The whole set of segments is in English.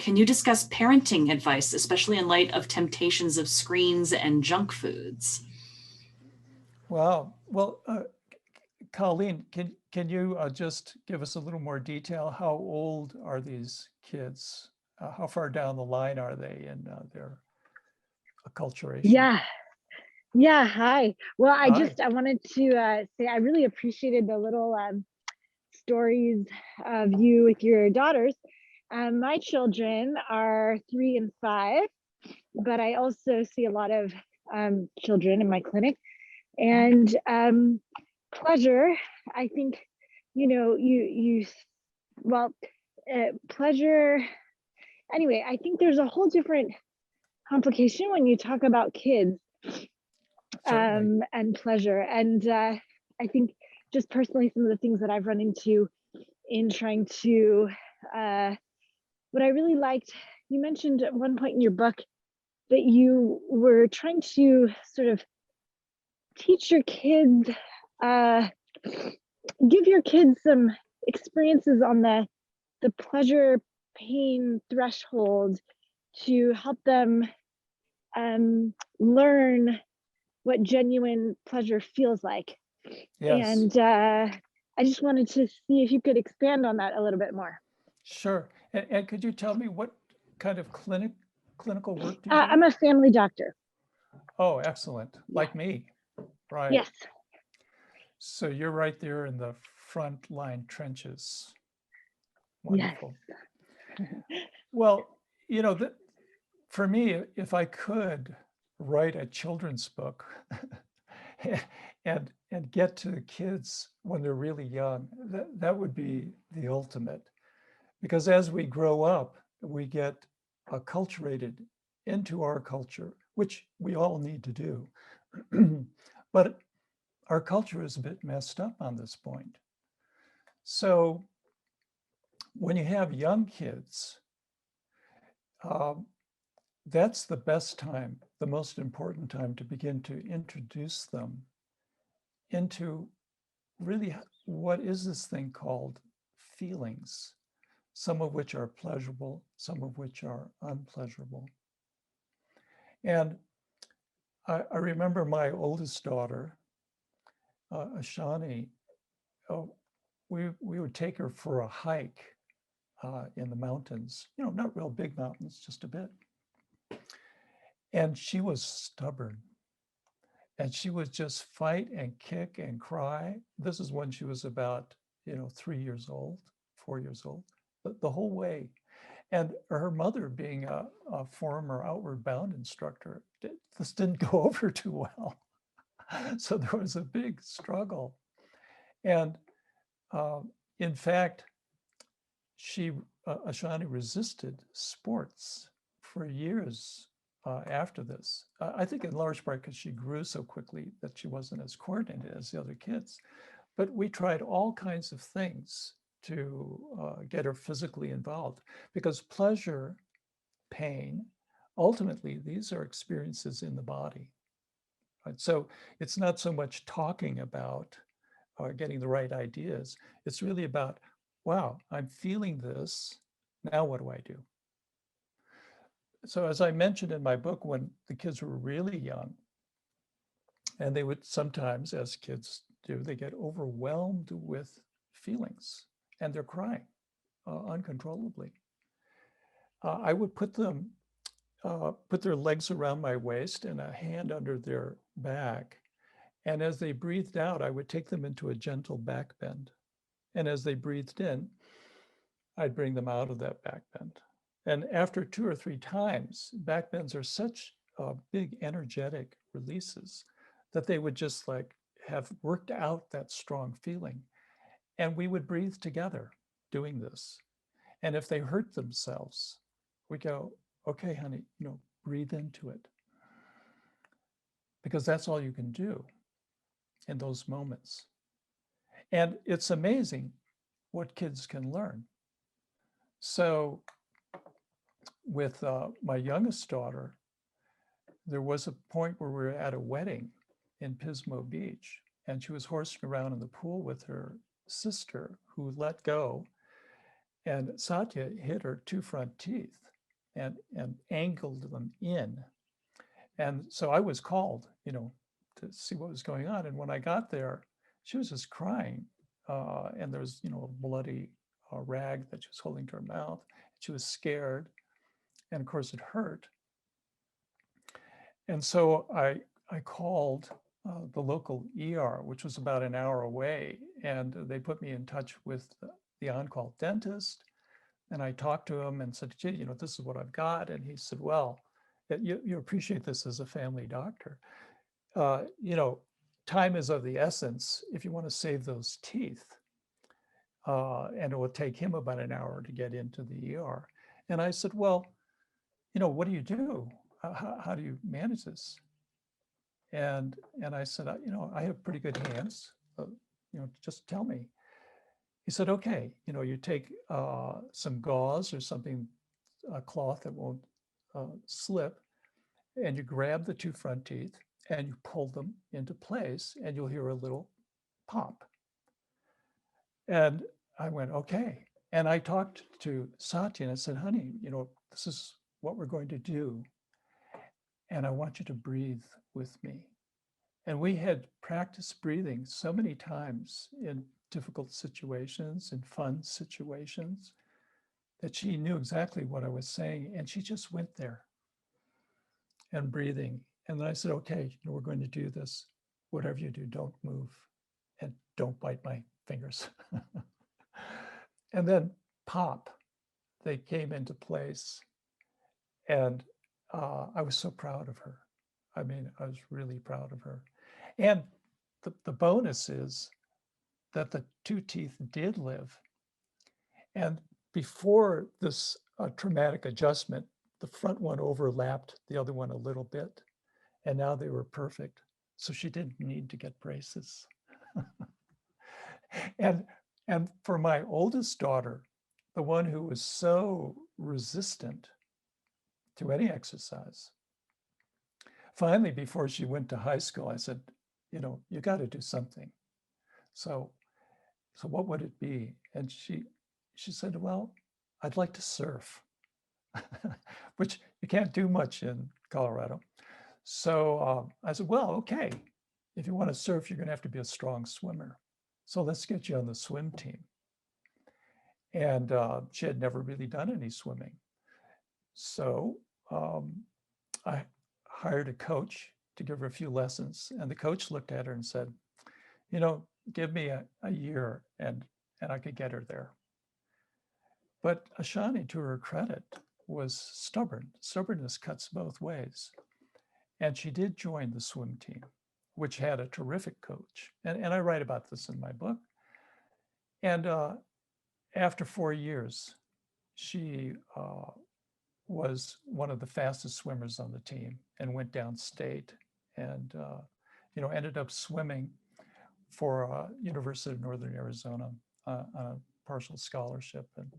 can you discuss parenting advice, especially in light of temptations of screens and junk foods? Wow. Well, Colleen, can you just give us a little more detail? How old are these kids? How far down the line are they in their acculturation? Yeah, yeah. Hi. Well, Hi. I wanted to say I really appreciated the little stories of you with your daughters. My children are 3 and 5, but I also see a lot of children in my clinic. And pleasure, I think, well, pleasure. Anyway, I think there's a whole different complication when you talk about kids Certainly. and pleasure. And I think just personally, some of the things that I've run into in trying to, what I really liked, you mentioned at one point in your book that you were trying to sort of teach your kids, give your kids some experiences on the pleasure pain threshold to help them learn what genuine pleasure feels like. Yes, And I just wanted to see if you could expand on that a little bit more. sure. And could you tell me what kind of clinical work do you I'm do? a family doctor. Oh, excellent. Yeah. Like me. Right. Yes. So you're right there in the front line trenches. Yes. Wonderful. Well, for me, if I could write a children's book and get to the kids when they're really young, that would be the ultimate. Because as we grow up, we get acculturated into our culture, which we all need to do. But our culture is a bit messed up on this point. So when you have young kids, that's the best time, the most important time to begin to introduce them into really what is this thing called feelings, some of which are pleasurable, some of which are unpleasurable. And I remember my oldest daughter, Ashani, we would take her for a hike in the mountains, not real big mountains, just a bit. And she was stubborn. And she would just fight and kick and cry. This is when she was about, 3 years old, 4 years old, the whole way. And her mother, being a former Outward Bound instructor, this didn't go over too well. So there was a big struggle. And in fact, Ashani resisted sports for years after this. I think in large part because she grew so quickly that she wasn't as coordinated as the other kids. But we tried all kinds of things to get her physically involved, because pleasure, pain, ultimately, these are experiences in the body. Right? So it's not so much talking about getting the right ideas. It's really about, wow, I'm feeling this. Now what do I do? So as I mentioned in my book, when the kids were really young, and they would sometimes, as kids do, they get overwhelmed with feelings and they're crying uncontrollably. I would put their legs around my waist and a hand under their back. And as they breathed out, I would take them into a gentle back bend. And as they breathed in, I'd bring them out of that back bend. And after 2 or 3 times, back bends are such big energetic releases that they would just have worked out that strong feeling. And we would breathe together doing this. And if they hurt themselves, we go, okay, honey, breathe into it. Because that's all you can do in those moments. And it's amazing what kids can learn. So with my youngest daughter, there was a point where we were at a wedding in Pismo Beach, and she was horsing around in the pool with her sister, who let go, and Satya hit her 2 front teeth. and angled them in. And so I was called, to see what was going on. And when I got there, she was just crying. And there was, a bloody rag that she was holding to her mouth. She was scared. And of course it hurt. And so I called the local ER, which was about an hour away. And they put me in touch with the on-call dentist. And I talked to him and said, gee, this is what I've got. And he said, well, you appreciate this as a family doctor. Time is of the essence if you want to save those teeth. And it will take him about an hour to get into the ER. And I said, well, what do you do? How do you manage this? And I said, I have pretty good hands. Just tell me. He said, okay, you take some gauze or something, a cloth that won't slip, and you grab the two front teeth and you pull them into place and you'll hear a little pop. And I went, okay. And I talked to Satya and I said, honey, this is what we're going to do. And I want you to breathe with me. And we had practiced breathing so many times in difficult situations, in fun situations, that she knew exactly what I was saying. And she just went there and breathing. And then I said, okay, we're going to do this. Whatever you do, don't move and don't bite my fingers. And then pop, they came into place. And I was so proud of her. I mean, I was really proud of her. And the bonus is that the two teeth did live. And before this traumatic adjustment, the front one overlapped the other one a little bit. And now they were perfect. So she didn't need to get braces. And for my oldest daughter, the one who was so resistant to any exercise, finally, before she went to high school, I said, you got to do something. So what would it be? And she said, well, I'd like to surf, which you can't do much in Colorado. So I said, well, okay, if you want to surf, you're going to have to be a strong swimmer. So let's get you on the swim team. And she had never really done any swimming. So I hired a coach to give her a few lessons. And the coach looked at her and said, give me a year and I could get her there. But Ashani, to her credit, was stubborn. Stubbornness cuts both ways. And she did join the swim team, which had a terrific coach. And I write about this in my book. And after 4 years, she was one of the fastest swimmers on the team and went downstate and ended up swimming for University of Northern Arizona on a partial scholarship, and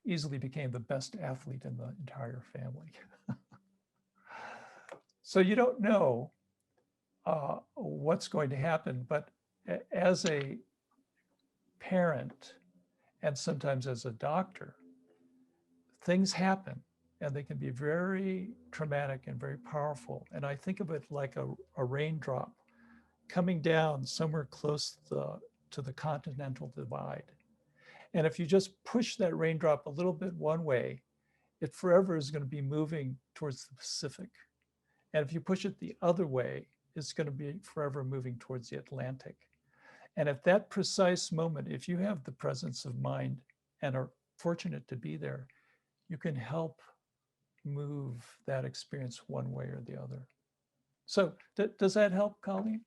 easily became the best athlete in the entire family. So you don't know what's going to happen, but as a parent and sometimes as a doctor, things happen and they can be very traumatic and very powerful. And I think of it like a raindrop coming down somewhere close to the continental divide. And if you just push that raindrop a little bit one way, it forever is going to be moving towards the Pacific. And if you push it the other way, it's going to be forever moving towards the Atlantic. And at that precise moment, if you have the presence of mind and are fortunate to be there, you can help move that experience one way or the other. So does that help, Colleen?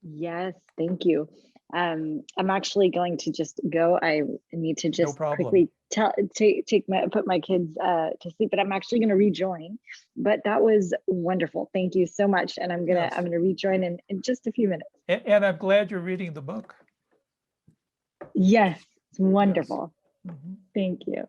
Yes, thank you. I'm actually going to just go. I need to just quickly put my kids to sleep, but I'm actually going to rejoin. But that was wonderful. Thank you so much. And I'm gonna rejoin in just a few minutes. And I'm glad you're reading the book. Yes, it's wonderful. Yes. Mm-hmm. Thank you.